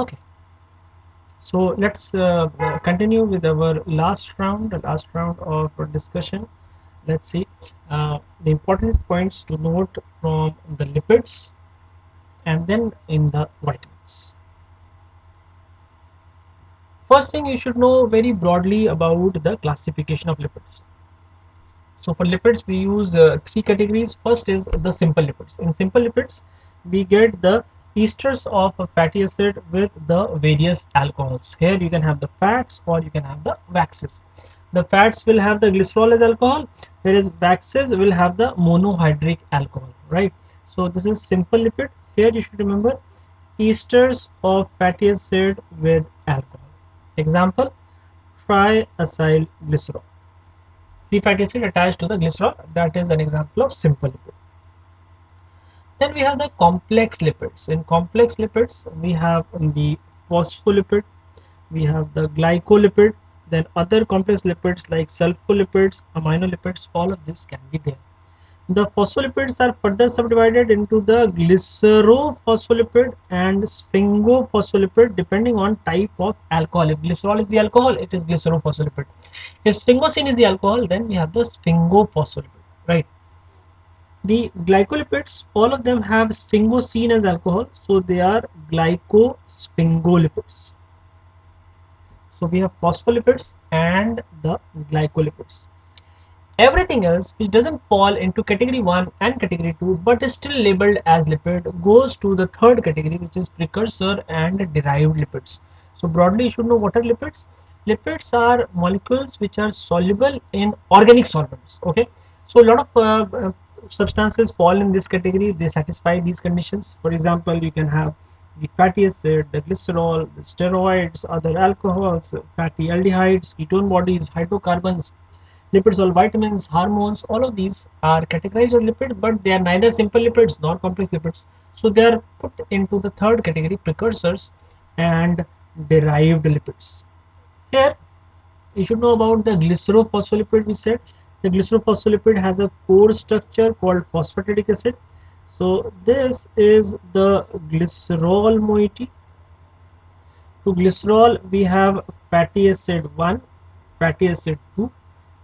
Okay, so let's continue with our last round, the last round of our discussion. Let's see the important points to note from the lipids and then in the vitamins. First thing, you should know very broadly about the classification of lipids. So for lipids we use three categories. First is the simple lipids. In simple lipids we get the esters of a fatty acid with the various alcohols. Here you can have the fats or you can have the waxes. The fats will have the glycerol as alcohol, whereas waxes will have the monohydric alcohol, right? So this is simple lipid. Here you should remember esters of fatty acid with alcohol. Example, triacyl glycerol. Free fatty acid attached to the glycerol, that is an example of simple lipid. Then we have the complex lipids. In complex lipids we have the phospholipid, we have the glycolipid, then other complex lipids like sulfolipids, aminolipids, all of this can be there. The phospholipids are further subdivided into the glycerophospholipid and sphingophospholipid depending on type of alcohol. If glycerol is the alcohol, it is glycerophospholipid. If sphingosine is the alcohol, then we have the sphingophospholipid, right? The glycolipids, all of them have sphingosine as alcohol, so they are glycosphingolipids. So we have phospholipids and the glycolipids. Everything else which doesn't fall into category 1 and category 2 but is still labeled as lipid goes to the third category, which is precursor and derived lipids. So broadly you should know what are lipids. Lipids are molecules which are soluble in organic solvents. Okay, so a lot of substances fall in this category. They satisfy these conditions. For example, you can have the fatty acid, the glycerol, the steroids, other alcohols, fatty aldehydes, ketone bodies, hydrocarbons, lipids, all vitamins, hormones, all of these are categorized as lipids, but they are neither simple lipids nor complex lipids. So they are put into the third category, precursors and derived lipids. Here you should know about the glycerophospholipid. We said the glycerophospholipid has a core structure called phosphatidic acid. So this is the glycerol moiety. To glycerol we have fatty acid 1, fatty acid 2,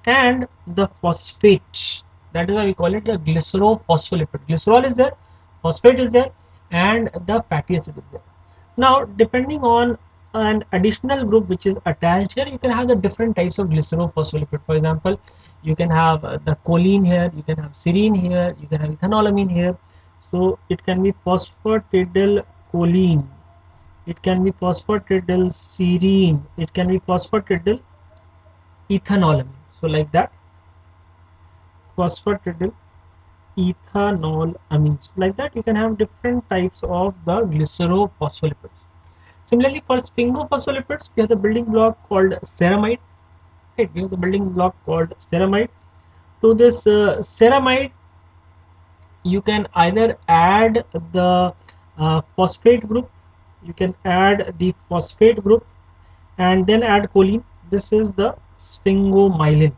and the phosphate. That is why we call it the glycerophospholipid. Glycerol is there, phosphate is there, and the fatty acid is there. Now depending on an additional group which is attached here, you can have the different types of glycerophospholipid. For example, you can have the choline here, you can have serine here, you can have ethanolamine here. So it can be phosphatidyl choline, it can be phosphatidyl serine, it can be phosphatidyl ethanolamine. So like that, phosphatidyl ethanolamines. Like that, you can have different types of the glycerophospholipids. Similarly, for sphingospholipids, we have the building block called ceramide. Right, we have the building block called ceramide. To this ceramide, you can either add the phosphate group, you can add the phosphate group, and then add choline. This is the sphingomyelin.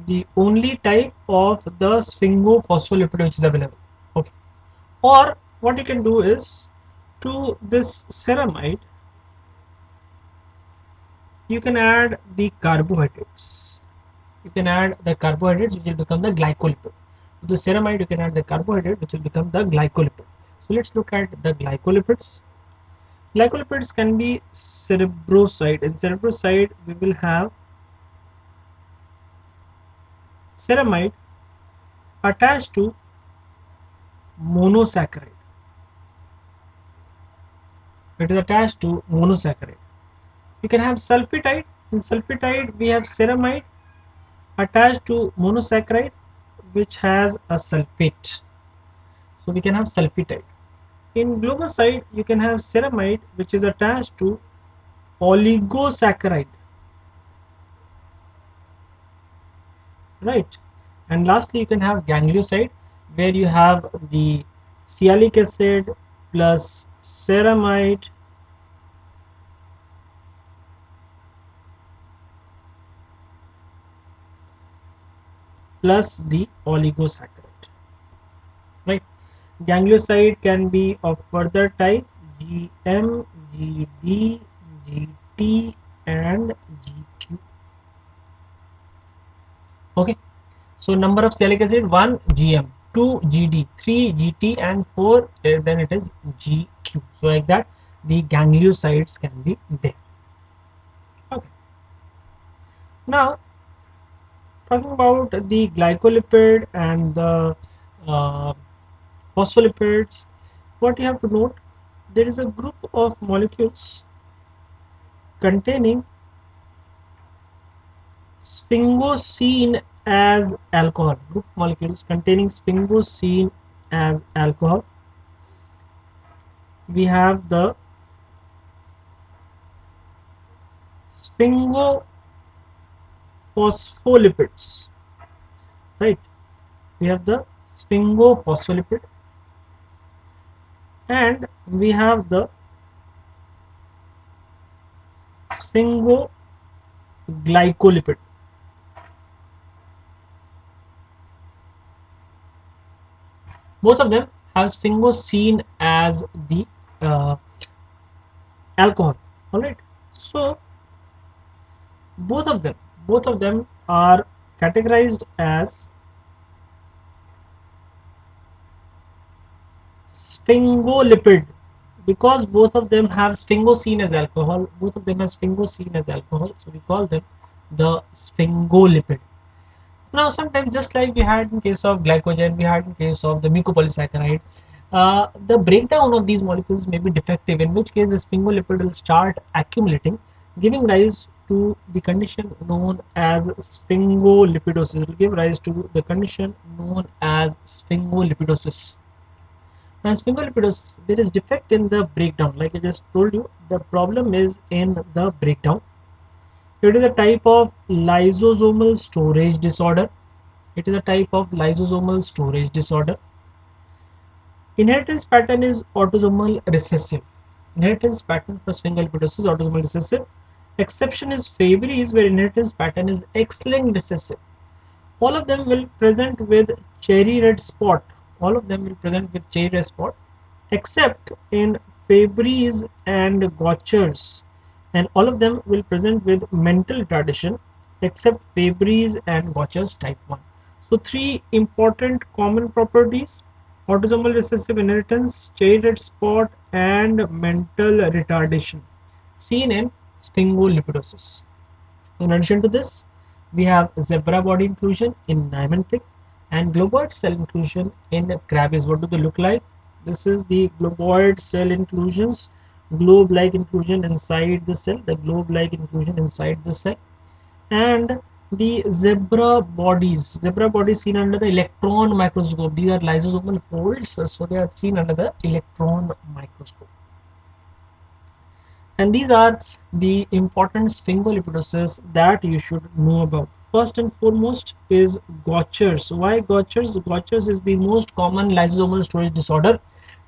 The only type of the sphingophospholipid which is available. Okay, or what you can do is, to this ceramide you can add the carbohydrates. You can add the carbohydrates which will become the glycolipid. To the ceramide you can add the carbohydrate which will become the glycolipid. So let's look at the glycolipids. Glycolipids can be cerebroside. In cerebroside we will have ceramide attached to monosaccharide. It is attached to monosaccharide. You can have sulfitide. In sulfitide we have ceramide attached to monosaccharide which has a sulfate. So we can have sulfitide. In globoside you can have ceramide which is attached to oligosaccharide, right? And lastly you can have ganglioside where you have the sialic acid plus ceramide plus the oligosaccharide, right? Ganglioside can be of further type GM, GD, GT and GQ. Okay, so number of salicylic acid 1 GM, 2 GD, 3 GT and 4 then it is GQ. So like that the gangliosides can be there. Okay, now talking about the glycolipid and the uh, phospholipids, what you have to note, there is a group of molecules containing sphingosine as alcohol. Group molecules containing sphingosine as alcohol. We have the sphingospholipids, right? We have the sphingophospholipid and we have the sphingoglycolipid. Both of them have sphingosine as the uh, alcohol. All right. So both of them, are categorized as sphingolipid because both of them have sphingosine as alcohol. So we call them the sphingolipid. Now, sometimes just like we had in case of glycogen, we had in case of the mucopolysaccharide, the breakdown of these molecules may be defective, in which case the sphingolipid will start accumulating, giving rise to the condition known as sphingolipidosis. It will give rise to the condition known as sphingolipidosis. Now, sphingolipidosis, there is defect in the breakdown. Like I just told you, the problem is in the breakdown. It is a type of lysosomal storage disorder. Inheritance pattern is autosomal recessive. Inheritance pattern for sphingolipidosis is autosomal recessive. Exception is Fabry's, where inheritance pattern is X-linked recessive. All of them will present with cherry red spot. Except in Fabry's and Gaucher's, and all of them will present with mental retardation except Fabry's and Gaucher's type 1. So three important common properties: autosomal recessive inheritance, cherry red spot and mental retardation seen in sphingolipidosis. In addition to this, we have zebra body inclusion in Niemann-Pick and globoid cell inclusion in Krabbe's. What do they look like? This is the globoid cell inclusions, globe-like inclusion inside the cell, and the zebra bodies seen under the electron microscope. These are lysosomal folds, so they are seen under the electron microscope. And these are the important sphingolipidosis that you should know about. First and foremost is Gaucher's. Why Gaucher's? Gaucher's is the most common lysosomal storage disorder.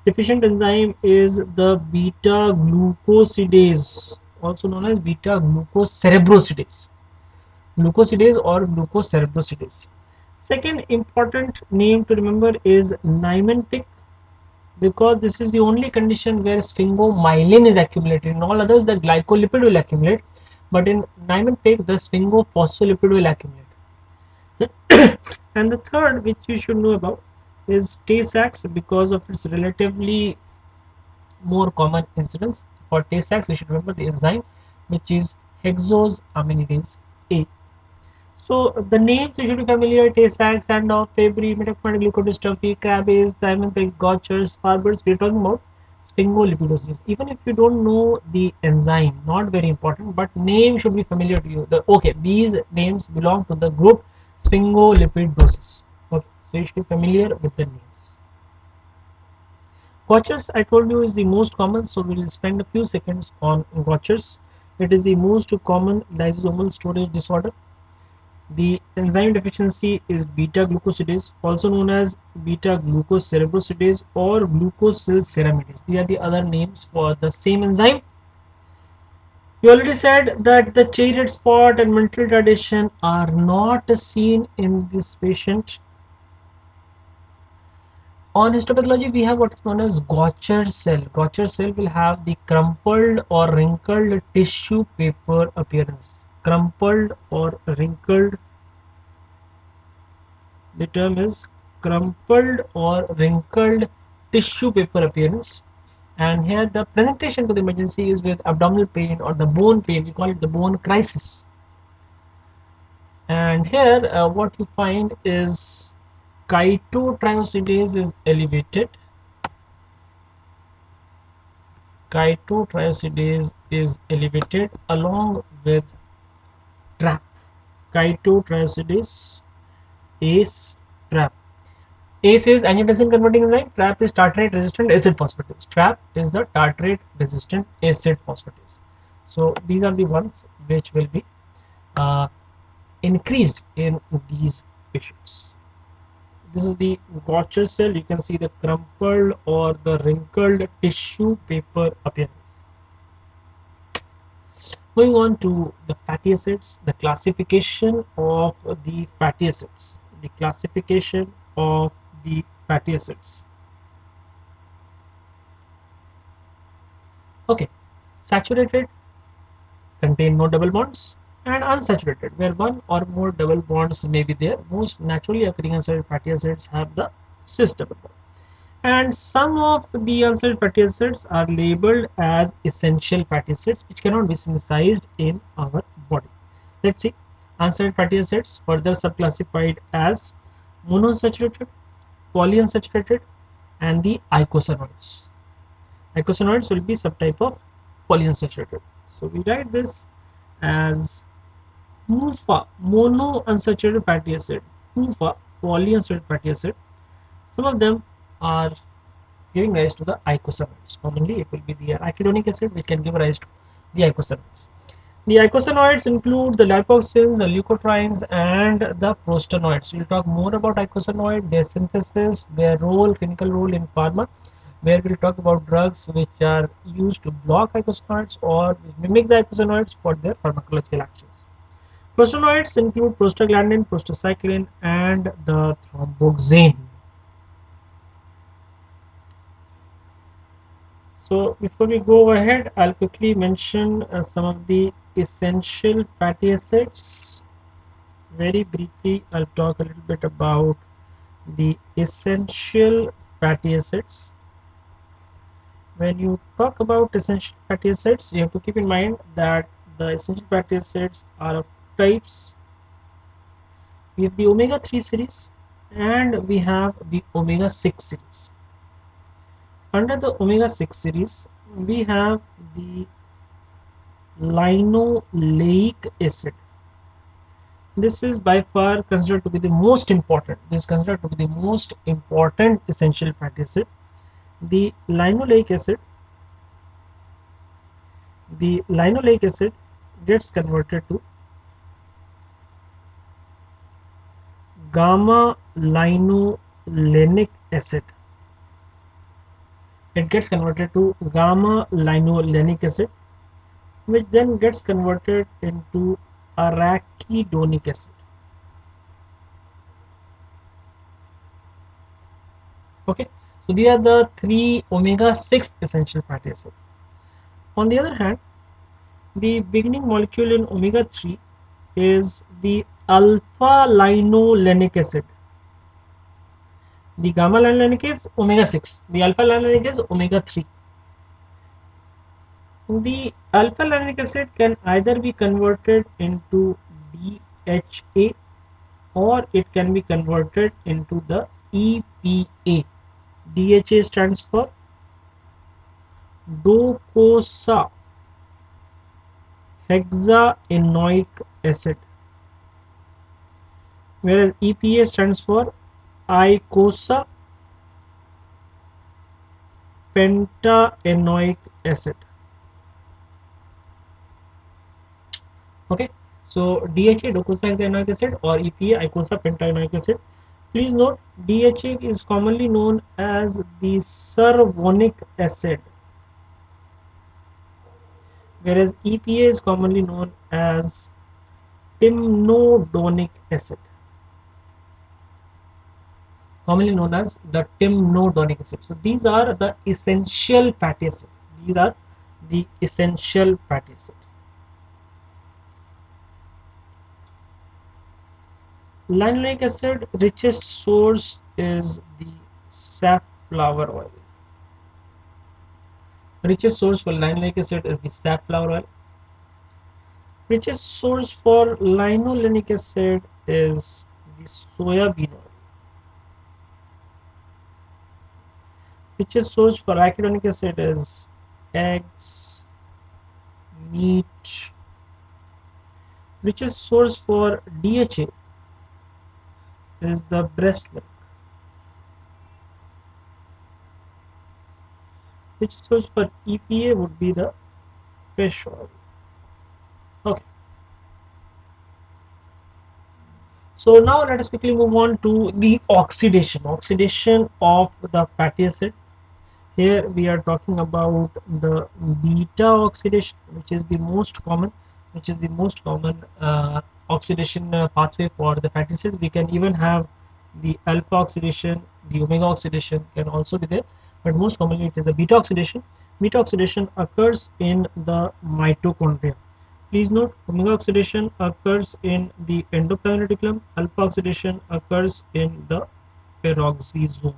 Deficient enzyme is the beta glucosidase, also known as beta glucocerebrosidase. Or glucocerebrosidase. Second important name to remember is Niemann-Pick, because this is the only condition where sphingomyelin is accumulated. In all others, the glycolipid will accumulate, but in Niemann-Pick, the sphingophospholipid will accumulate. And the third, which you should know about, is Tay-Sachs, because of its relatively more common incidence. For Tay-Sachs, you should remember the enzyme, which is hexosaminidase A. So the names you should be familiar: Tay-Sachs, Sandoff, Fabry, metachromatic leukodystrophy, Krabbe's, Niemann-Pick, Gaucher's, Farber's. We're talking about sphingolipidosis. Even if you don't know the enzyme, not very important, but name should be familiar to you. Okay, these names belong to the group sphingolipidosis. Okay, so you should be familiar with the names. Gaucher's, I told you, is the most common, so we will spend a few seconds on Gaucher's. It is the most common lysosomal storage disorder. The enzyme deficiency is beta glucosidase, also known as beta glucocerebrosidase or glucosylceramidase. These are the other names for the same enzyme. We already said that the cherry red spot and mental retardation are not seen in this patient. On histopathology, we have what is known as Gaucher cell. Gaucher cell will have the crumpled or wrinkled tissue paper appearance. Crumpled or wrinkled. The term is crumpled or wrinkled tissue paper appearance. And here the presentation to the emergency is with abdominal pain or the bone pain. We call it the bone crisis. And here what you find is chitotriosidase is elevated. Chitotriosidase is elevated along with trap. Chitotriosidase ACE trap. ACE is angiotensin converting enzyme. Trap is tartrate resistant acid phosphatase. Trap is the tartrate resistant acid phosphatase. So these are the ones which will be uh, increased in these patients. This is the Gaucher cell. You can see the crumpled or the wrinkled tissue paper appearance. Moving on to the fatty acids, the classification of the fatty acids. The classification of the fatty acids. Okay, saturated contain no double bonds, and unsaturated where one or more double bonds may be there. Most naturally occurring unsaturated fatty acids have the cis double bond. And some of the unsaturated fatty acids are labeled as essential fatty acids which cannot be synthesized in our body. Let's see. Unsaturated fatty acids further subclassified as monounsaturated, polyunsaturated, and the icosanoids. Icosanoids will be subtype of polyunsaturated. So we write this as MUFA, monounsaturated fatty acid, MUFA, polyunsaturated fatty acid. Some of them are giving rise to the icosanoids. Commonly, it will be the arachidonic acid which can give rise to the icosanoids. The icosanoids include the lipoxyls, the leukotrienes, and the prostanoids. We'll talk more about icosanoid, their synthesis, their role, clinical role in pharma, where we'll talk about drugs which are used to block icosanoids or mimic the icosanoids for their pharmacological actions. Prostanoids include prostaglandin, prostacyclin, and the thromboxane. So before we go ahead, I'll quickly mention some of the essential fatty acids. Very briefly, I'll talk a little bit about the essential fatty acids. When you talk about essential fatty acids, you have to keep in mind that the essential fatty acids are of types. We have the omega-3 series and we have the omega-6 series. Under the omega-6 series, we have the linoleic acid. This is by far considered to be the most important. This is considered to be the most important essential fatty acid. The linoleic acid, gets converted to gamma linolenic acid. It gets converted to gamma linolenic acid, which then gets converted into arachidonic acid. Okay, so these are the three omega-6 essential fatty acids. On the other hand, the beginning molecule in omega-3 is the alpha linolenic acid. The gamma linolenic is omega-6. The alpha linolenic is omega-3. The alpha linolenic acid can either be converted into DHA or it can be converted into the EPA. DHA stands for docosahexaenoic acid, whereas EPA stands for icosapentaenoic acid. Okay, so DHA docosahexaenoic acid or EPA icosapentaenoic acid. Please note DHA is commonly known as the cervonic acid, whereas EPA is commonly known as pimnodonic acid. commonly known as the timnodonic acid. So these are the essential fatty acid. These are the essential fatty acid. Linoleic acid richest source is the safflower oil. Richest source for linoleic acid is the safflower oil. Richest source for linolenic acid is the soya bean oil. Richest source for arachidonic acid is eggs, meat. Richest source for DHA is the breast milk. Richest source for EPA would be the fish oil. Okay. So now let us quickly move on to the oxidation of the fatty acid. Here we are talking about the beta oxidation, which is the most common, oxidation pathway for the fatty acids. We can even have the alpha oxidation, the omega oxidation can also be there, but most commonly it is the beta oxidation. Beta oxidation occurs in the mitochondria. Please note, omega oxidation occurs in the endoplasmic reticulum, alpha oxidation occurs in the peroxisomes.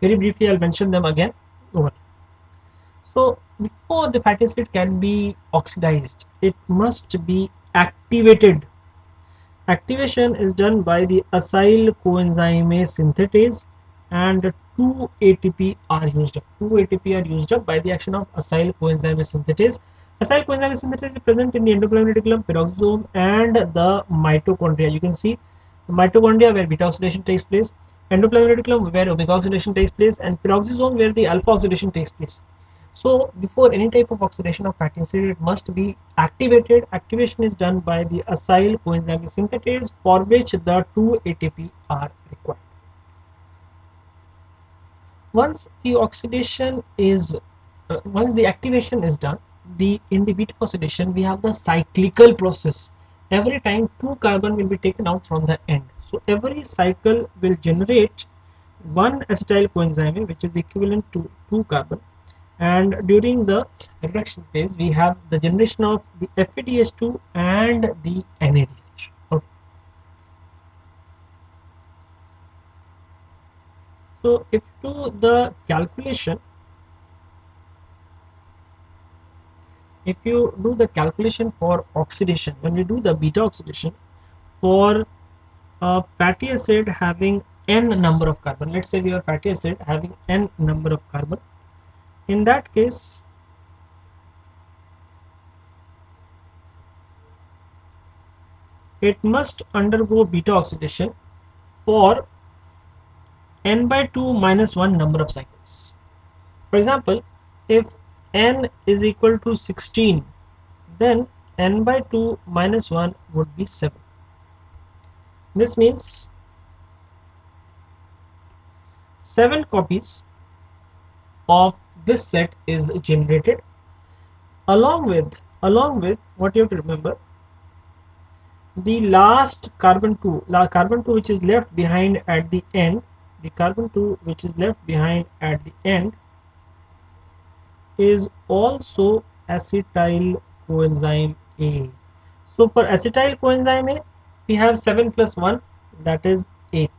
Very briefly, I'll mention them again. Over. So, before the fatty acid can be oxidized, it must be activated. Activation is done by the acyl coenzyme synthetase, and 2 ATP are used up. 2 ATP are used up by the action of acyl coenzyme synthetase. Acyl coenzyme synthetase is present in the endoplasmic reticulum, peroxisome, and the mitochondria. You can see the mitochondria where beta oxidation takes place, endoplasmic reticulum where omega oxidation takes place, and peroxisome where the alpha oxidation takes place. So before any type of oxidation of fatty acid, it must be activated. Activation is done by the acyl coenzyme synthetase, for which the 2 ATP are required. Once the activation is done, in the beta oxidation we have the cyclical process. Every time 2 carbon will be taken out from the end. So every cycle will generate one acetyl coenzyme, which is equivalent to 2 carbon, and during the reduction phase we have the generation of the FADH2 and the NADH. Okay. So if you do the calculation, for oxidation, when we do the beta oxidation for a fatty acid having n number of carbon, let's say we have fatty acid having n number of carbon, in that case it must undergo beta oxidation for n by 2 minus 1 number of cycles. For example, if n is equal to 16, then n by 2 minus 1 would be 7. This means 7 copies of this set is generated. Along with what you have to remember, the last carbon 2 which is left behind at the end, is also acetyl coenzyme A. So for acetyl coenzyme A, we have 7 plus 1, that is 8.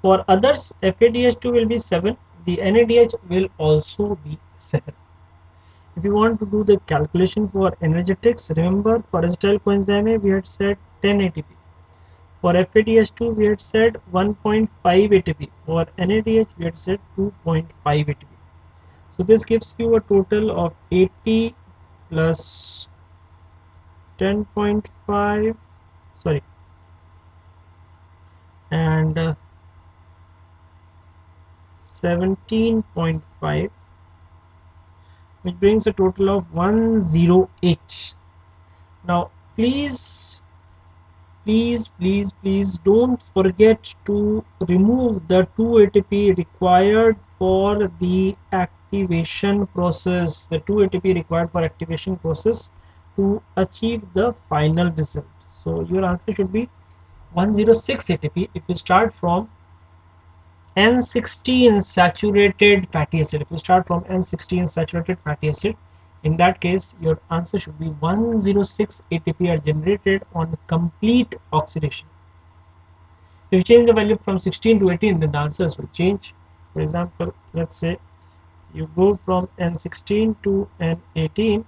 For others, FADH2 will be 7, the NADH will also be 7. If you want to do the calculation for energetics, remember for acetyl coenzyme A we had said 10 ATP. For FADH2 we had said 1.5 ATP. For NADH we had said 2.5 ATP. So this gives you a total of 80 plus 10.5, sorry, and 17.5, which brings a total of 108. Now please don't forget to remove the 2 ATP required for the activation process, to achieve the final result. So your answer should be 106 ATP if you start from N16 saturated fatty acid. If you start from N16 saturated fatty acid, in that case your answer should be 106 ATP are generated on complete oxidation. If you change the value from 16 to 18, then the answers will change. For example, let's say you go from N16 to N18,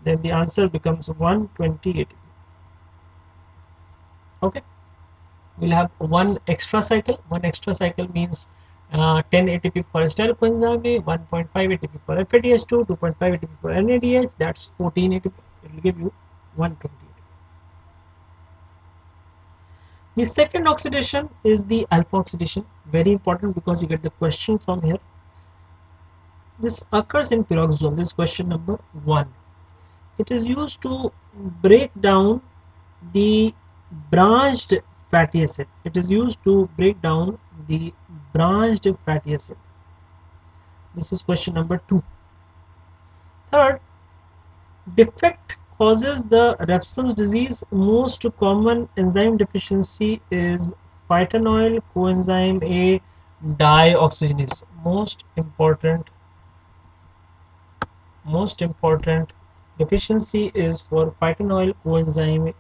then the answer becomes 120 ATP. Okay, we'll have one extra cycle. One extra cycle means 10 ATP for acetyl coenzyme A, 1.5 ATP for FADH2, 2.5 ATP for NADH. That's 14 ATP. It will give you 120 ATP. The second oxidation is the alpha oxidation. Very important because you get the question from here. This occurs in peroxisome. This is question number 1. It is used to break down the branched fatty acid. It is used to break down the branched fatty acid. This is question number 2. Third, defect causes the Refsum's disease. Most common enzyme deficiency is phytanoyl coenzyme A dioxygenase. Most important deficiency is for phytanoyl coenzyme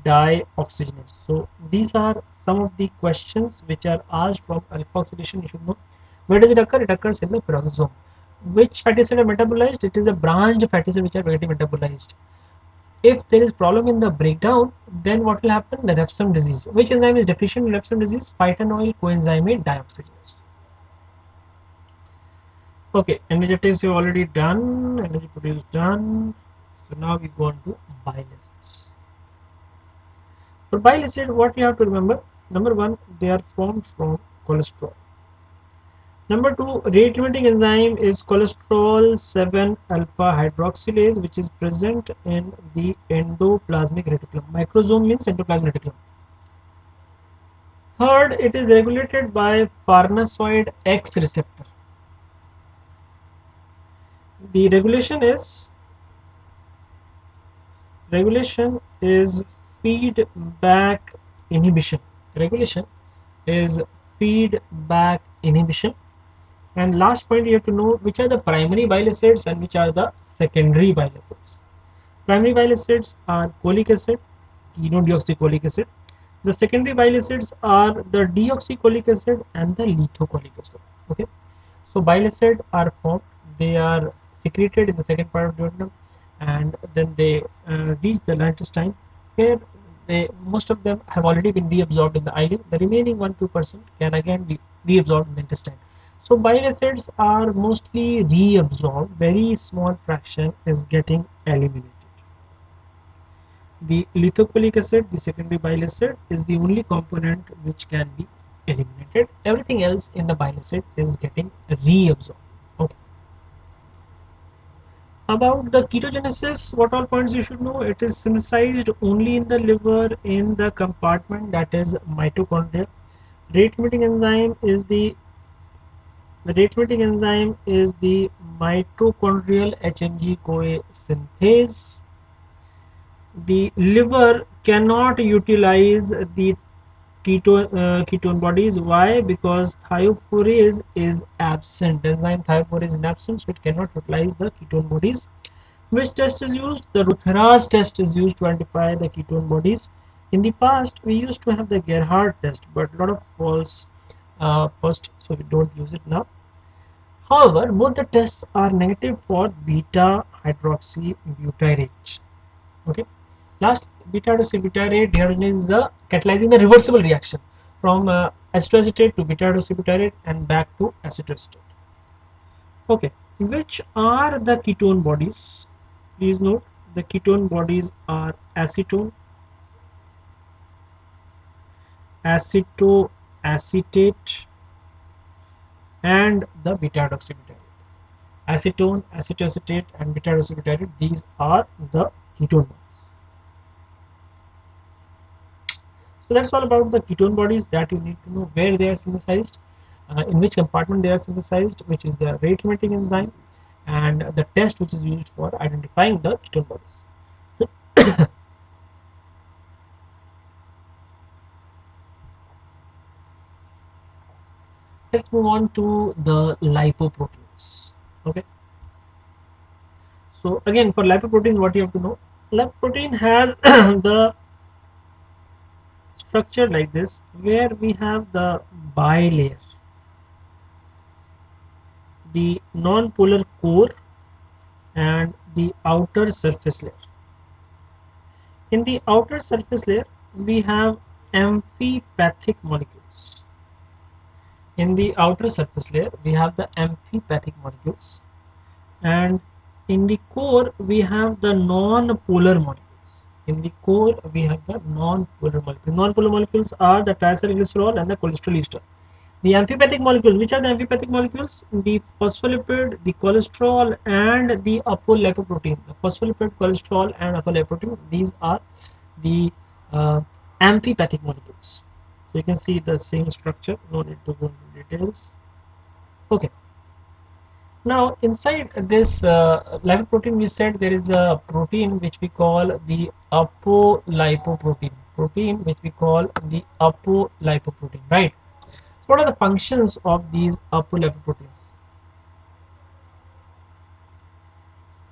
dioxygenase. So these are some of the questions which are asked from alpha oxidation. You should know where does it occur. It occurs in the peroxisome. Which fatty acid are metabolized? It is the branched fatty acid which are getting metabolized. If there is problem in the breakdown, then what will happen? The Refsum disease. Which enzyme is deficient in Refsum disease? Phytanoyl coenzyme dioxygenase. Okay, energetics you already done, energy produced done. So now we go on to bile acids. For bile acid, what you have to remember, number 1, they are formed from cholesterol. Number 2, rate limiting enzyme is cholesterol 7 alpha hydroxylase, which is present in the endoplasmic reticulum. Microsome means endoplasmic reticulum. Third, it is regulated by farnesoid X receptor. The regulation is feedback inhibition. Regulation is feedback inhibition. And last point, you have to know which are the primary bile acids and which are the secondary bile acids. Primary bile acids are cholic acid, ketodeoxycholic acid. The secondary bile acids are the deoxycholic acid and the lithocholic acid. Okay, so bile acids are formed. They are secreted in the second part of duodenum, and then they reach the intestine, where most of them have already been reabsorbed in the ileum. The remaining 1-2% can again be reabsorbed in the intestine. So bile acids are mostly reabsorbed. Very small fraction is getting eliminated. The lithocholic acid, the secondary bile acid, is the only component which can be eliminated. Everything else in the bile acid is getting reabsorbed. Okay. About the ketogenesis, what all points you should know? It is synthesized only in the liver in the compartment that is mitochondria. Rate limiting enzyme is the mitochondrial HMG-CoA synthase. The liver cannot utilize the ketone bodies. Why? Because thiophorase is absent. Enzyme thiophorase is absent, so it cannot utilize the ketone bodies. Which test is used? The Rutherford test is used to identify the ketone bodies. In the past, we used to have the Gerhardt test, but a lot of false positive, so we don't use it now. However, both the tests are negative for beta hydroxybutyrate. Okay. Last, beta hydroxybutyrate dehydrogenase is the catalyzing the reversible reaction from acetoacetate to beta hydroxybutyrate and back to acetoacetate. Okay, which are the ketone bodies? Please note the ketone bodies are acetone, acetoacetate, and the beta hydroxybutyrate. Acetone, acetoacetate, and beta hydroxybutyrate. These are the ketone bodies. So that's all about the ketone bodies that you need to know, where they are synthesized, in which compartment they are synthesized, which is the rate limiting enzyme, and the test which is used for identifying the ketone bodies. Let's move on to the lipoproteins. Okay, so again, for lipoproteins, what you have to know, lipoprotein has the structure like this, where we have the bilayer, the non-polar core, and the outer surface layer. In the outer surface layer, we have amphipathic molecules. In the outer surface layer, we have the amphipathic molecules, and in the core, we have the non-polar molecules. In the core, we have the non-polar molecules. Non-polar molecules are the triacylglycerol and the cholesterol ester. The amphipathic molecules, which are the amphipathic molecules? The phospholipid, the cholesterol, and the apolipoprotein. The phospholipid, cholesterol, and apolipoprotein, these are the amphipathic molecules. So you can see the same structure, no need to go into details. Okay. Now inside this lipoprotein, we said there is a protein which we call the apolipoprotein. Protein which we call the apolipoprotein, right? What are the functions of these apolipoproteins?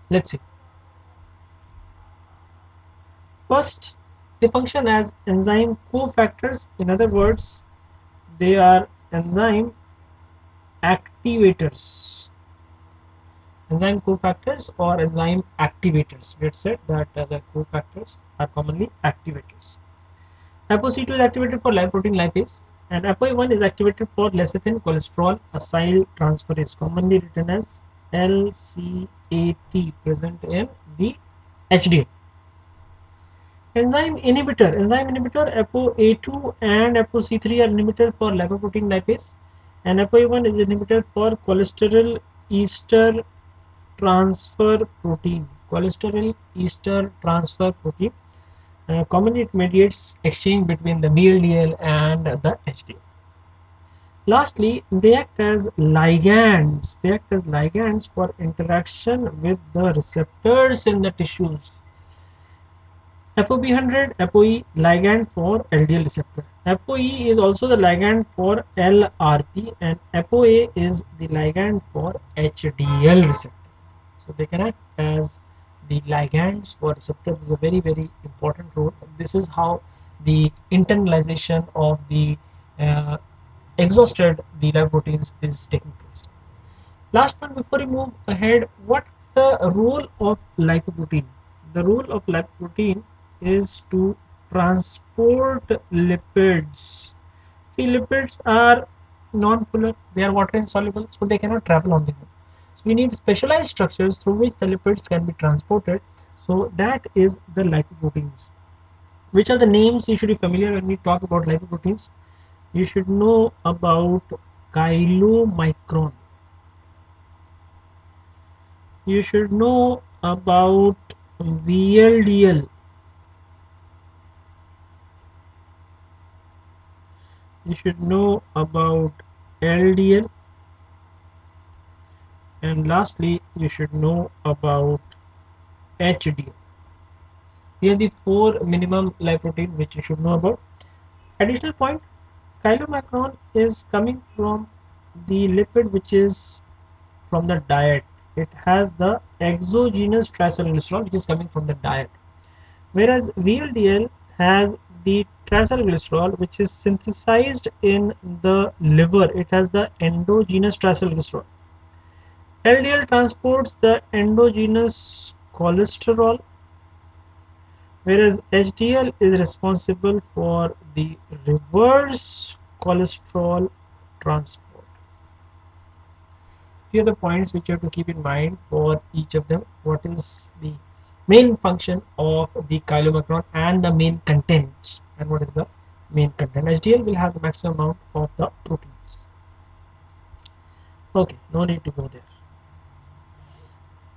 Let's see. First, they function as enzyme cofactors. In other words, they are enzyme activators. Enzyme cofactors or enzyme activators. We had said that the cofactors are commonly activators. ApoC2 is activated for lipoprotein lipase, and ApoA1 is activated for lecithin cholesterol acyl transferase, commonly written as LCAT, present in the HDL. Enzyme inhibitor ApoA2 and ApoC3 are inhibited for lipoprotein lipase, and ApoA1 is inhibited for cholesterol ester transfer protein. Cholesterol ester transfer protein. Commonly, it mediates exchange between the VLDL and the HDL. Lastly, they act as ligands. They act as ligands for interaction with the receptors in the tissues. ApoB100, ApoE ligand for LDL receptor. ApoE is also the ligand for LRP, and ApoA is the ligand for HDL receptor. So they can act as the ligands for receptors. Is a very important role. This is how the internalization of the exhausted the lipoproteins is taking place. Last one, before we move ahead, what is the role of lipoprotein? The role of lipoprotein is to transport lipids. See, lipids are non-polar, they are water insoluble, so they cannot travel on the own. So we need specialized structures through which the lipids can be transported. So that is the lipoproteins. Which are the names you should be familiar when we talk about lipoproteins? You should know about chylomicron. You should know about VLDL. You should know about LDL, and lastly you should know about HDL. Here are the four minimum lipoprotein which you should know about. Additional point, chylomicron is coming from the lipid which is from the diet. It has the exogenous triacylglycerol which is coming from the diet, whereas VLDL has the triacylglycerol which is synthesized in the liver. It has the endogenous triacylglycerol. LDL transports the endogenous cholesterol, whereas HDL is responsible for the reverse cholesterol transport. Here are the points which you have to keep in mind for each of them. What is the main function of the chylomicron and the main contents, and what is the main content? HDL will have the maximum amount of the proteins. Okay, no need to go there.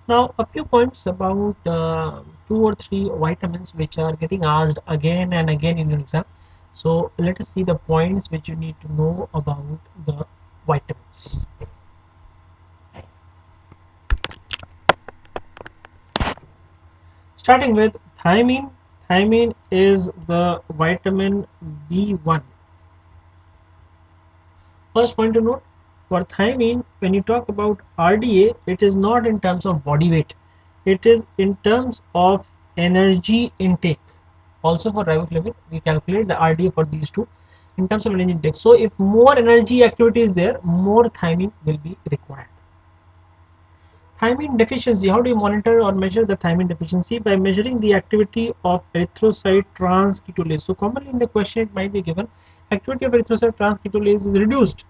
Now a few points about two or three vitamins which are getting asked again and again in your exam. So let us see the points which you need to know about the vitamins. Starting with thiamine. Thiamine is the vitamin B1. First point to note, For thymine, when you talk about RDA, it is not in terms of body weight, it is in terms of energy intake. Also for riboflavin, we calculate the RDA for these two in terms of energy intake. So if more energy activity is there, more thymine will be required. Thymine deficiency. How do you monitor or measure the thymine deficiency? By measuring the activity of erythrocyte transketolase. So commonly in the question it might be given, activity of erythrocyte transketolase is reduced.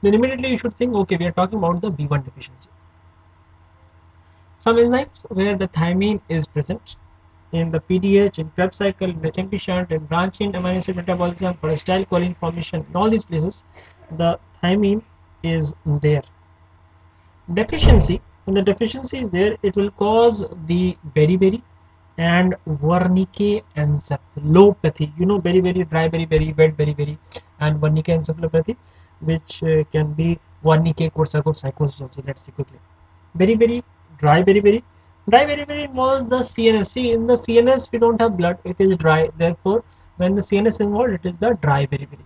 Then immediately you should think, okay, we are talking about the B1 deficiency. Some enzymes where the thymine is present in the PDH, in Krebs cycle, in HMP shunt, in branching amino acid metabolism, for acetylcholine formation, in all these places, the thymine is there. Deficiency, when the deficiency is there, it will cause the Beri-Beri and Wernicke encephalopathy. You know, Beri-Beri, dry Beri-Beri, wet Beri-Beri, and Wernicke encephalopathy, which can be Wernicke-Korsakoff psychosis also. Let's see quickly. Beri-Beri, dry Beri-Beri. Dry Beri-Beri involves the CNS. See, in the CNS we don't have blood, it is dry. Therefore, when the CNS is involved, it is the dry Beri-Beri.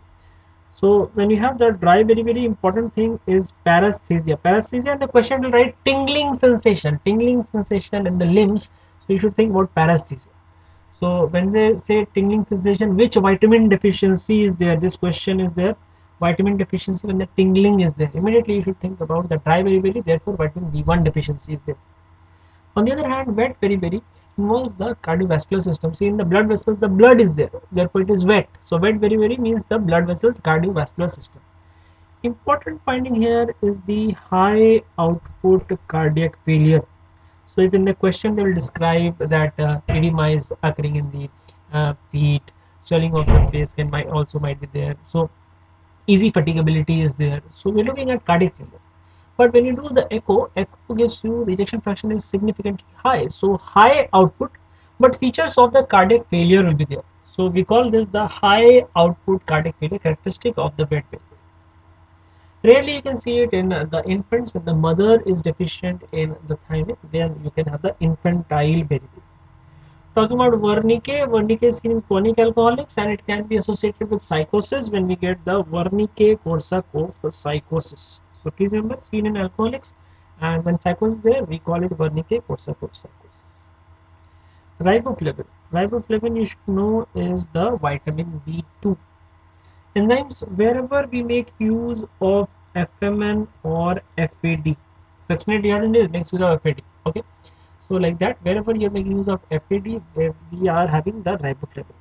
So when you have the dry, very important thing is paresthesia. Paresthesia, and the question will write tingling sensation in the limbs. So you should think about paresthesia. So when they say tingling sensation, which vitamin deficiency is there? This question is there. Vitamin deficiency when the tingling is there. Immediately you should think about the dry, therefore vitamin B1 deficiency is there. On the other hand, wet Beri-Beri involves the cardiovascular system. See, in the blood vessels, the blood is there, therefore it is wet. So wet Beri-Beri means the blood vessels, cardiovascular system. Important finding here is the high output cardiac failure. So if in the question they will describe that edema is occurring in the feet, swelling of the face might be there. So easy fatigability is there. So we're looking at cardiac failure. But when you do the echo gives you the ejection fraction is significantly high. So high output, but features of the cardiac failure will be there. So we call this the high output cardiac failure characteristic of the wet Beri-Beri. Rarely you can see it in the infants. When the mother is deficient in the thymine, then you can have the infantile Beri-Beri. Talking about Wernicke is seen in chronic alcoholics and it can be associated with psychosis when we get the Wernicke-Korsakoff psychosis. So please remember, seen in alcoholics, and when psychosis is there, we call it Wernicke-Korsakoff psychosis. Riboflavin you should know is the vitamin B2. Enzymes, wherever we make use of FMN or FAD. Succinate dehydrated makes use of FAD. Okay. So like that, wherever you're making use of FAD, we are having the riboflavin.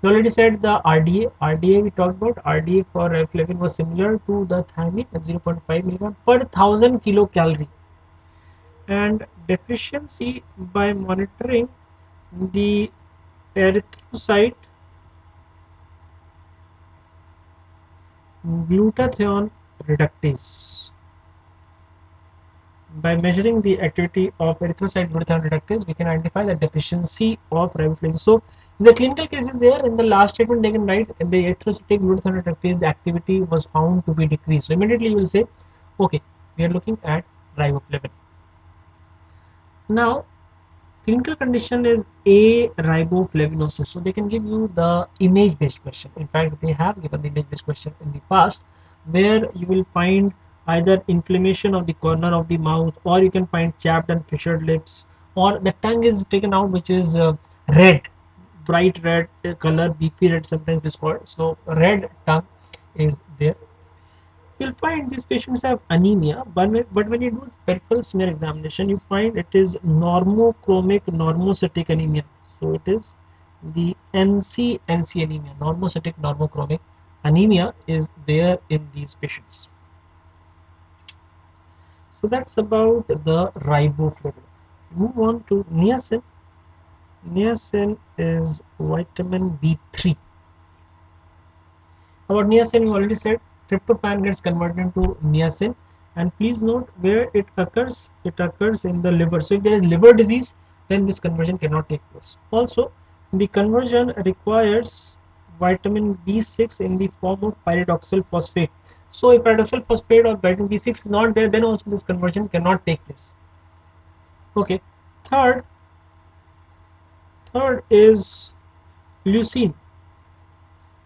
We already said the RDA. RDA we talked about. RDA for riboflavin was similar to the thymine at 0.5 milligram per 1000 kilocalorie. And deficiency by monitoring the erythrocyte glutathione reductase. By measuring the activity of erythrocyte glutathione reductase, we can identify the deficiency of riboflavin. So, in the clinical cases there, in the last statement they can write the erythrocyte glutathione reductase activity was found to be decreased. So, immediately you will say, okay, we are looking at riboflavin. Now, clinical condition is ariboflavinosis. So they can give you the image based question. In fact, they have given the image based question in the past, where you will find either inflammation of the corner of the mouth, or you can find chapped and fissured lips, or the tongue is taken out, which is red, bright red color, beefy red sometimes it is called. So red tongue is there. You'll find these patients have anemia, but when you do peripheral smear examination, you find it is normochromic normocytic anemia. So it is the NC anemia, normocytic normochromic anemia is there in these patients. So that's about the riboflavin. Move on to niacin. Niacin is vitamin B3. About niacin, we already said tryptophan gets converted into niacin, and please note where it occurs. It occurs in the liver. So if there is liver disease, then this conversion cannot take place. Also, the conversion requires vitamin B6 in the form of pyridoxal phosphate. So if pyridoxal phosphate or vitamin B6 is not there, then also this conversion cannot take place. Okay. Third is leucine.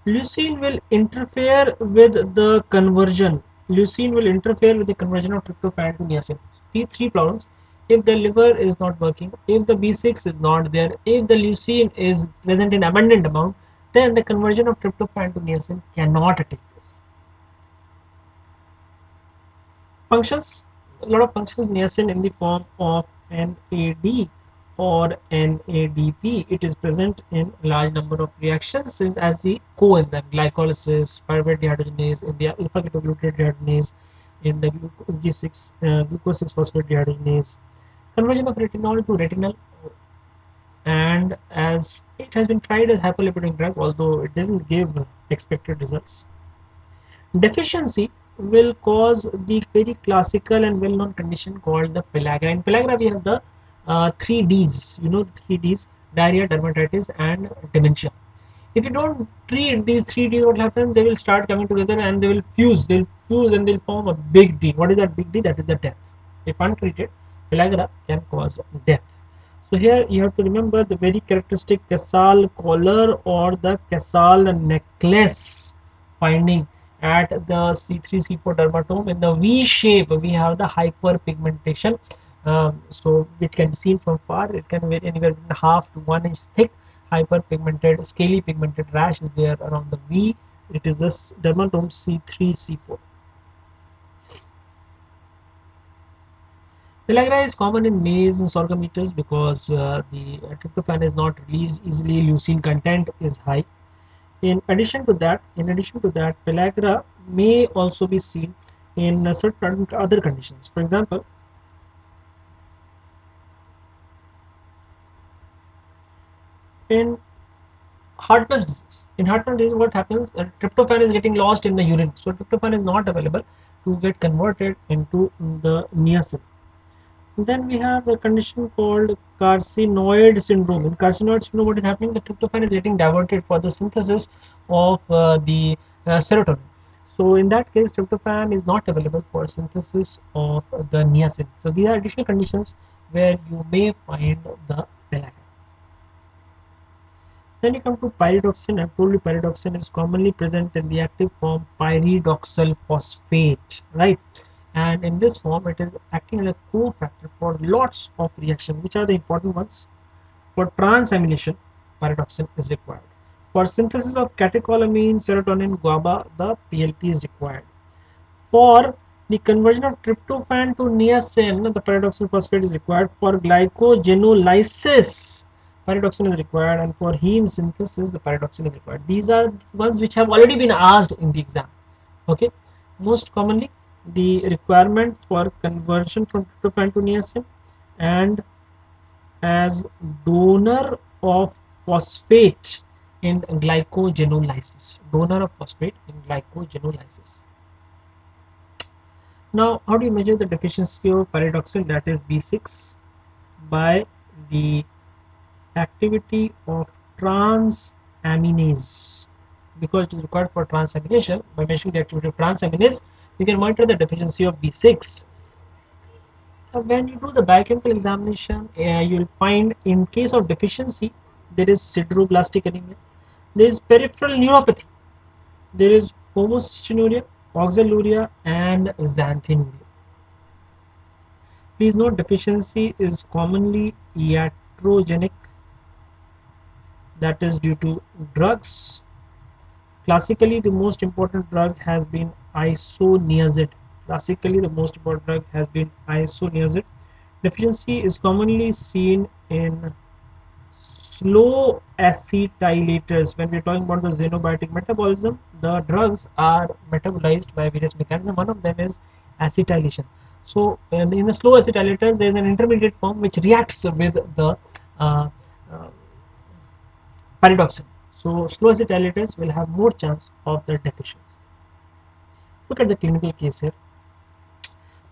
Leucine will interfere with the conversion leucine will interfere with the conversion of tryptophan to niacin. These three problems, if the liver is not working, if the B6 is not there, if the leucine is present in abundant amount, then the conversion of tryptophan to niacin cannot take place. Functions, a lot of functions, niacin in the form of NAD or NADP. It is present in a large number of reactions as the coenzyme glycolysis, pyruvate dehydrogenase, in the alpha ketoglutarate dehydrogenase, in the G6 glucose 6 phosphate dehydrogenase, conversion of retinol to retinal, and as it has been tried as hypolipidic drug, although it didn't give expected results. Deficiency will cause the very classical and well-known condition called the pellagra. In pellagra, we have the three Ds. You know the three Ds: diarrhea, dermatitis, and dementia. If you don't treat these three Ds, what will happen? They will start coming together and they will fuse. They'll fuse and they'll form a big D. What is that big D? That is the death. If untreated, pellagra can cause death. So here you have to remember the very characteristic Casal collar or the Casal necklace finding at the C3 C4 dermatome. In the V shape we have the hyperpigmentation, so it can be seen from far. It can be anywhere between half to 1 inch thick hyperpigmented scaly pigmented rash is there around the V. It is this dermatome C3 C4. Pellagra is common in maize and sorghum eaters because the tryptophan is not released easily. Leucine content is high. In addition to that, pellagra may also be seen in certain other conditions. For example, in Hartman's disease. In Hartman's disease, what happens? Tryptophan is getting lost in the urine, so tryptophan is not available to get converted into the niacin. Then we have a condition called carcinoid syndrome. In carcinoid syndrome, what is happening? The tryptophan is getting diverted for the synthesis of the serotonin. So in that case, tryptophan is not available for synthesis of the niacin. So these are additional conditions where you may find the pellagra. Then you come to pyridoxine. I told you pyridoxine is commonly present in the active form pyridoxal phosphate, right? And in this form, it is acting as a cofactor for lots of reactions. Which are the important ones? For transamination, pyridoxine is required. For synthesis of catecholamine, serotonin, GABA, the PLP is required. For the conversion of tryptophan to niacin, the pyridoxal phosphate is required. For glycogenolysis, pyridoxine is required, and for heme synthesis, the pyridoxine is required. These are the ones which have already been asked in the exam. Okay, most commonly the requirement for conversion from tryptophan to niacin and as donor of phosphate in glycogenolysis. Donor of phosphate in glycogenolysis. Now, how do you measure the deficiency of pyridoxine, that is B6, by the activity of transaminase? Because it is required for transamination, by measuring the activity of transaminase, you can monitor the deficiency of B6. When you do the biochemical examination, you will find in case of deficiency, there is sideroblastic anemia, there is peripheral neuropathy, there is homocystinuria, oxaluria, and xanthinuria. Please note, deficiency is commonly iatrogenic, that is due to drugs. Classically, the most important drug has been isoniazid. Classically, the most important drug has been isoniazid. Deficiency is commonly seen in slow acetylators. When we are talking about the xenobiotic metabolism, the drugs are metabolized by various mechanisms. One of them is acetylation. So in the slow acetylators, there is an intermediate form which reacts with the uh, uh, pyridoxine. So slow acetylators will have more chance of the deficiency. Look at the clinical case here.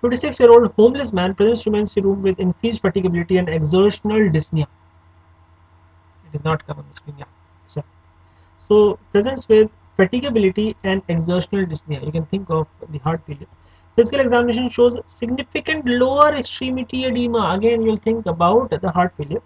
56-year-old homeless man presents to emergency room with increased fatigability and exertional dyspnea. It is not come on the screen. Yeah. So presents with fatigability and exertional dyspnea. You can think of the heart failure. Physical examination shows significant lower extremity edema. Again, you'll think about the heart failure.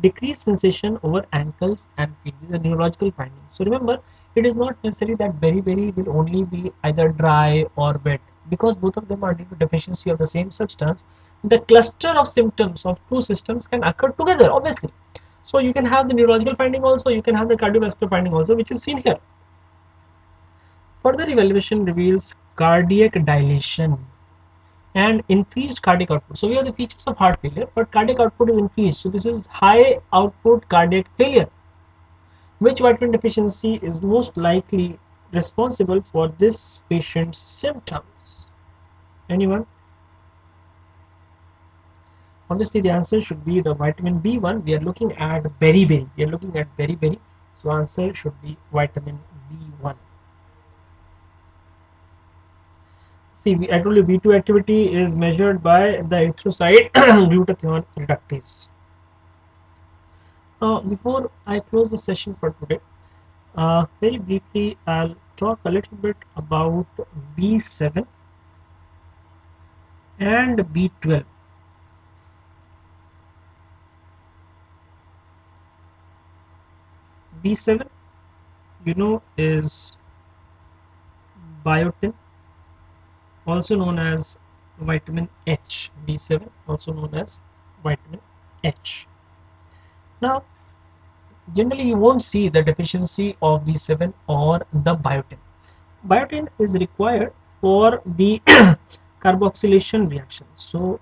Decreased sensation over ankles and feet. These are neurological findings. So remember, it is not necessary that Beri-Beri will only be either dry or wet. because both of them are due to deficiency of the same substance, the cluster of symptoms of two systems can occur together, obviously. So you can have the neurological finding also, you can have the cardiovascular finding also, which is seen here. Further evaluation reveals cardiac dilation and increased cardiac output. So we have the features of heart failure, but cardiac output is increased. So this is high output cardiac failure. Which vitamin deficiency is most likely responsible for this patient's symptoms? Anyone? Obviously, the answer should be the vitamin B1. We are looking at Beri-Beri. We are looking at Beri-Beri. So answer should be vitamin B1. See, I told you B2 activity is measured by the erythrocyte glutathione reductase. Before I close the session for today, very briefly, I'll talk a little bit about B7 and B12. B7, you know, is biotin, also known as vitamin H. B7, also known as vitamin H. Now, generally, you won't see the deficiency of B7 or the biotin. Biotin is required for the carboxylation reaction. So,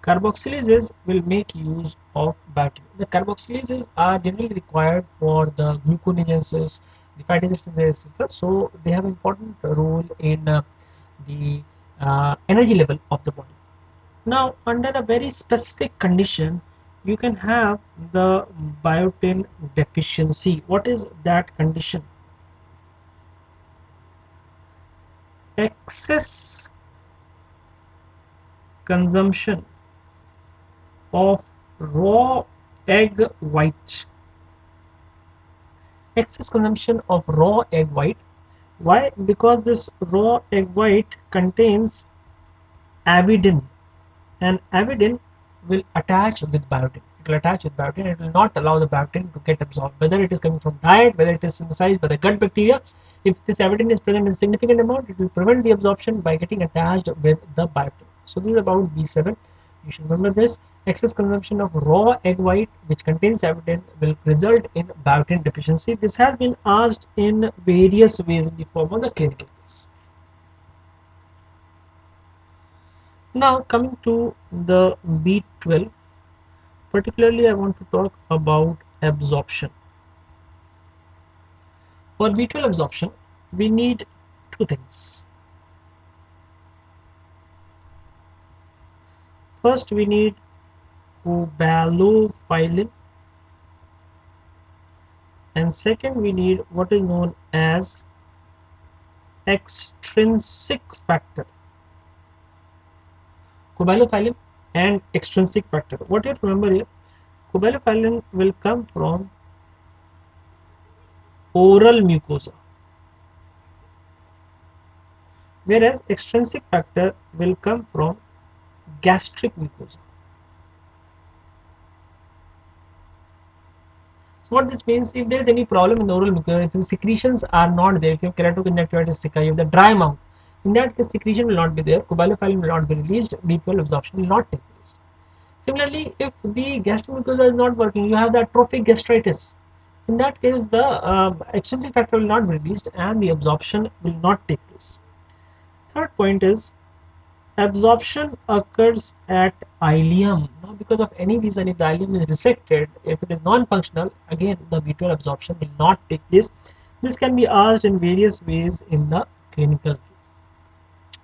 carboxylases will make use of biotin. The carboxylases are generally required for the gluconeogenesis, the fatty acid synthesis, etc. So they have important role in the energy level of the body. Now, under a very specific condition, you can have the biotin deficiency. What is that condition? Excess consumption of raw egg white. Excess consumption of raw egg white. Why? Because this raw egg white contains avidin, and avidin will attach with biotin. It will attach with biotin. It will not allow the biotin to get absorbed, whether it is coming from diet, whether it is synthesized by the gut bacteria. If this avidin is present in significant amount, it will prevent the absorption by getting attached with the biotin. So this is about B7. You should remember this. Excess consumption of raw egg white, which contains avidin, will result in biotin deficiency. This has been asked in various ways in the form of the clinical case. Now coming to the B12, particularly I want to talk about absorption. For B12 absorption, we need two things. First, we need cobalamin, and second, we need what is known as extrinsic factor. Cobalamin and extrinsic factor. What you have to remember here, cobalamin will come from oral mucosa, whereas extrinsic factor will come from gastric mucosa. So what this means, if there is any problem in the oral mucosa, if the secretions are not there, if you have keratoconjunctivitis sicca, you have the dry mouth, in that case secretion will not be there, cobalamin will not be released, B12 absorption will not take place. Similarly, if the gastric mucosa is not working, you have the atrophic gastritis. In that case, the extrinsic factor will not be released and the absorption will not take place. Third point is absorption occurs at ileum. Now, because of any reason, if the ileum is resected, if it is non-functional, again the B12 absorption will not take place. This can be asked in various ways in the clinical case.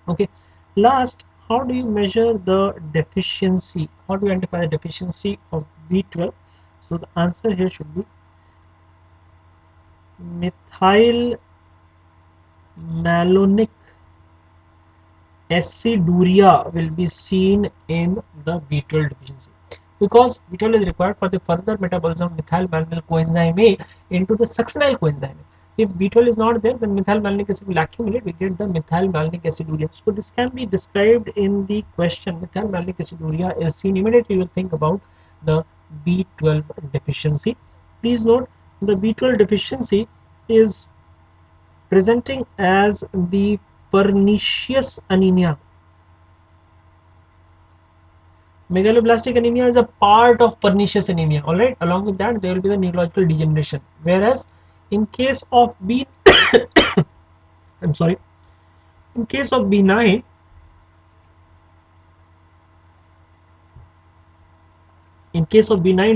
Okay. Last, how do you measure the deficiency? How do you identify the deficiency of B12? So the answer here should be methyl malonic aciduria will be seen in the B12 deficiency, because B12 is required for the further metabolism of methylmalonyl coenzyme A into the succinyl coenzyme. If B12 is not there, then methylmalonic acid will accumulate, we get the methylmalonic aciduria. So this can be described in the question. Methylmalonic aciduria is seen, immediately you will think about the B12 deficiency. Please note, the B12 deficiency is presenting as the pernicious anemia. Megaloblastic anemia is a part of pernicious anemia. All right. Along with that, there will be the neurological degeneration. Whereas, in case of B, I'm sorry, in case of benign,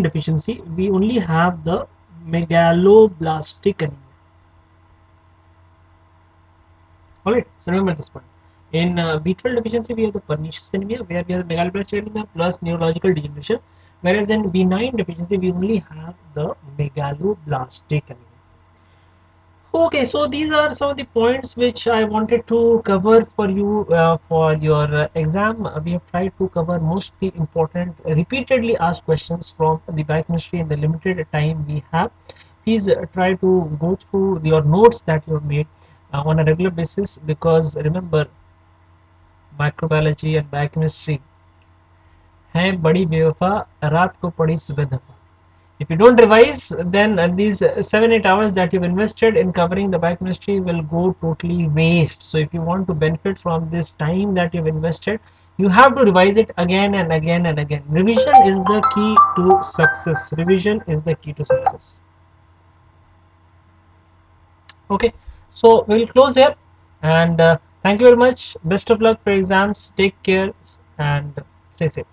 deficiency, we only have the megaloblastic anemia. All right. So remember this one. In B12 deficiency, we have the pernicious anemia, where we have the megaloblastic anemia plus neurological degeneration. Whereas in B9 deficiency, we only have the megaloblastic anemia. Okay, so these are some of the points which I wanted to cover for you for your exam. We have tried to cover most the important repeatedly asked questions from the biochemistry in the limited time we have. Please try to go through your notes that you have made on a regular basis, because remember, microbiology and biochemistry है बड़ी बेवफा, रात को पड़ी सुबह दफा. If you don't revise, then these 7-8 hours that you've invested in covering the biochemistry will go totally waste. So if you want to benefit from this time that you've invested, you have to revise it again and again and again. Revision is the key to success. Revision is the key to success. Okay, so we'll close here, and thank you very much. Best of luck for exams. Take care and stay safe.